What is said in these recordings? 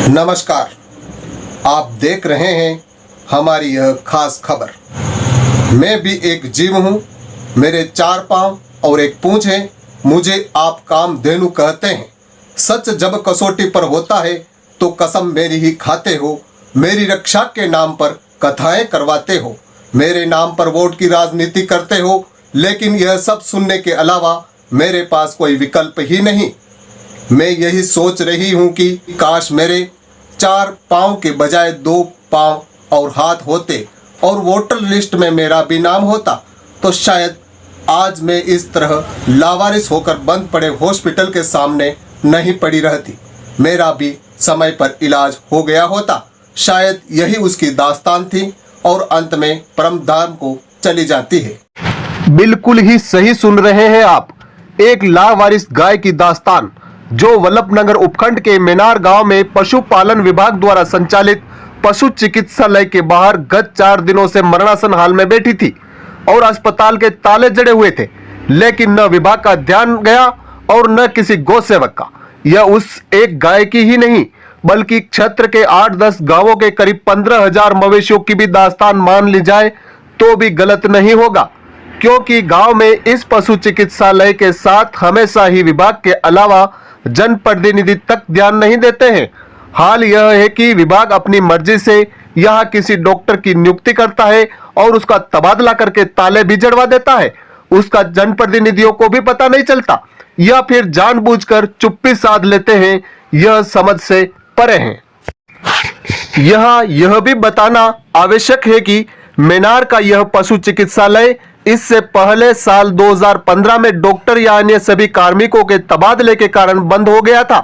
नमस्कार, आप देख रहे हैं हमारी यह खास खबर। मैं भी एक जीव हूँ, मेरे 4 पाँव और एक पूँछ है। मुझे आप कामधेनु कहते हैं। सच जब कसौटी पर होता है तो कसम मेरी ही खाते हो। मेरी रक्षा के नाम पर कथाएं करवाते हो, मेरे नाम पर वोट की राजनीति करते हो। लेकिन यह सब सुनने के अलावा मेरे पास कोई विकल्प ही नहीं। मैं यही सोच रही हूँ कि काश मेरे 4 पाँव के बजाय 2 पाँव और हाथ होते और वोटर लिस्ट में मेरा भी नाम होता तो शायद आज मैं इस तरह लावारिस होकर बंद पड़े हॉस्पिटल के सामने नहीं पड़ी रहती। मेरा भी समय पर इलाज हो गया होता। शायद यही उसकी दास्तान थी और अंत में परम धाम को चली जाती है। बिल्कुल ही सही सुन रहे हैं आप। एक लावारिस गाय की दास्तान जो वल्लभनगर उपखंड के मेनार गांव में पशुपालन विभाग द्वारा संचालित पशु चिकित्सालय के बाहर गत 4 दिनों से मरणासन हाल में बैठी थी और अस्पताल के ताले जड़े हुए थे। लेकिन न विभाग का ध्यान गया और न किसी गौ सेवक का। यह उस एक गाय की ही नहीं बल्कि क्षेत्र के 8-10 गांवों के करीब 15,000 मवेशियों की भी दास्तान मान ली जाए तो भी गलत नहीं होगा, क्योंकि गांव में इस पशु चिकित्सालय के साथ हमेशा ही विभाग के अलावा जनप्रतिनिधि तक ध्यान नहीं देते हैं। हाल यह है कि विभाग अपनी मर्जी से यहां किसी डॉक्टर की नियुक्ति करता है और उसका तबादला करके ताले भी जड़वा देता है। उसका जनप्रतिनिधियों को भी पता नहीं चलता या फिर जानबूझकर चुप्पी साध लेते हैं। यह समझ से परे है। यहाँ यह भी बताना आवश्यक है कि मेनार का यह पशु चिकित्सालय इससे पहले साल 2015 में डॉक्टर या अन्य सभी कार्मिकों के तबादले के कारण बंद हो गया था,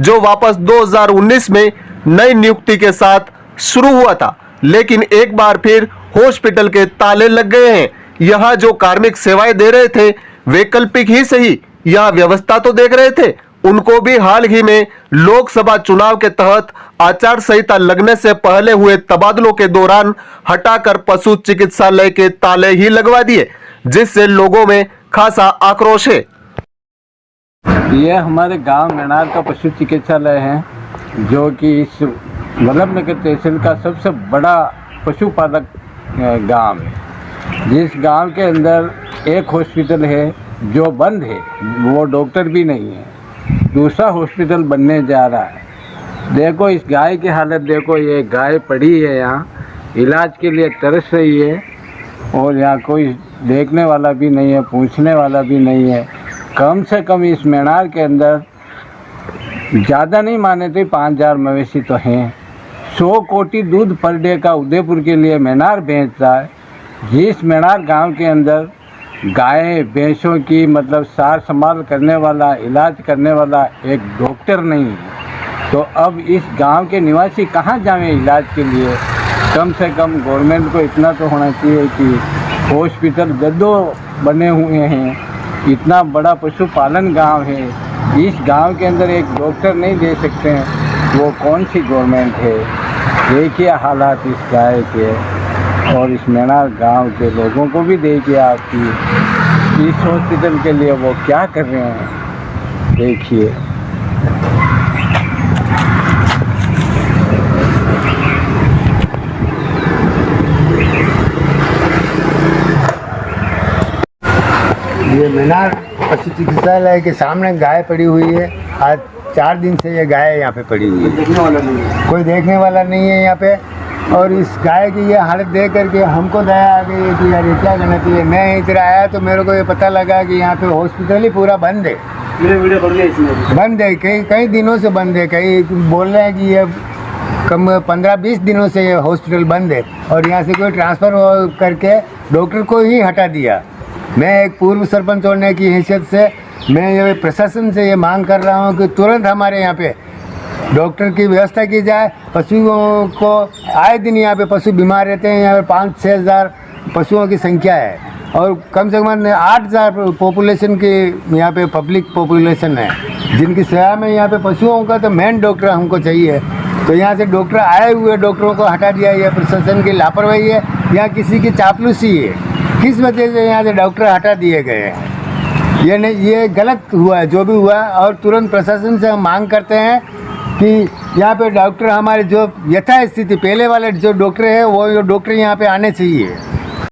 जो वापस 2019 में नई नियुक्ति के साथ शुरू हुआ था। लेकिन एक बार फिर हॉस्पिटल के ताले लग गए हैं। यहाँ जो कार्मिक सेवाएं दे रहे थे वैकल्पिक ही सही, यहाँ व्यवस्था तो देख रहे थे। उनको भी हाल ही में लोकसभा चुनाव के तहत आचार संहिता लगने से पहले हुए तबादलों के दौरान हटाकर पशु चिकित्सालय के ताले ही लगवा दिए, जिससे लोगों में खासा आक्रोश है। यह हमारे गांव मेनार का पशु चिकित्सालय है, जो कि इस वल्लभनगर तहसील का सबसे बड़ा पशुपालक गांव है। जिस गांव के अंदर एक हॉस्पिटल है जो बंद है, वो डॉक्टर भी नहीं है। दूसरा हॉस्पिटल बनने जा रहा है। देखो इस गाय की हालत देखो, ये गाय पड़ी है यहाँ, इलाज के लिए तरस रही है और यहाँ कोई देखने वाला भी नहीं है, पूछने वाला भी नहीं है। कम से कम इस मेनार के अंदर ज़्यादा नहीं माने तो 5,000 मवेशी तो हैं। 100 कोटी दूध पर डे का उदयपुर के लिए मेनार बेचता है। जिस मेनार गांव के अंदर गाय भैंसों की मतलब सार संभाल करने वाला, इलाज करने वाला एक डॉक्टर नहीं है, तो अब इस गांव के निवासी कहाँ जाएं इलाज के लिए। कम से कम गवर्नमेंट को इतना तो होना चाहिए कि हॉस्पिटल जद्दों बने हुए हैं, इतना बड़ा पशुपालन गांव है, इस गांव के अंदर एक डॉक्टर नहीं दे सकते हैं, वो कौन सी गवर्नमेंट है। देखिए हालात इस गाय के और इस मेनार गांव के लोगों को भी देखिए आपकी इस हॉस्पिटल के लिए वो क्या कर रहे हैं। देखिए ये मेनार पशु चिकित्सालय के सामने गाय पड़ी हुई है। आज 4 दिन से ये गाय यहाँ पे पड़ी हुई है, कोई देखने वाला नहीं है यहाँ पे। और इस गाय की ये हालत देख करके हमको दया आ गई है कि यार ये क्या करना चाहिए। मैं इधर आया तो मेरे को ये पता लगा कि यहाँ पे हॉस्पिटल ही पूरा बंद है। बंद है, कई दिनों से बंद है। कई बोल रहे हैं कि ये कम 15-20 दिनों से ये हॉस्पिटल बंद है और यहाँ से कोई ट्रांसफ़र करके डॉक्टर को ही हटा दिया। मैं एक पूर्व सरपंच होने की हैसियत से मैं ये प्रशासन से ये मांग कर रहा हूँ कि तुरंत हमारे यहाँ पे डॉक्टर की व्यवस्था की जाए। पशुओं को आए दिन यहाँ पे पशु बीमार रहते हैं। यहाँ पे 5-6 हज़ार पशुओं की संख्या है और कम से कम 8,000 पॉपुलेशन की यहाँ पे पब्लिक पॉपुलेशन है, जिनकी सेवा में यहाँ पे पशुओं का तो मेन डॉक्टर हमको चाहिए। तो यहाँ से डॉक्टर आए हुए डॉक्टरों को हटा दिया। यह प्रशासन की लापरवाही है या किसी की चापलूसी है। किस वजह से यहाँ से डॉक्टर हटा दिए गए हैं, ये नहीं, ये गलत हुआ है जो भी हुआ। और तुरंत प्रशासन से हम मांग करते हैं कि यहाँ पे डॉक्टर हमारे जो यथास्थिति पहले वाले जो डॉक्टर है वो डॉक्टर यहाँ पे आने चाहिए।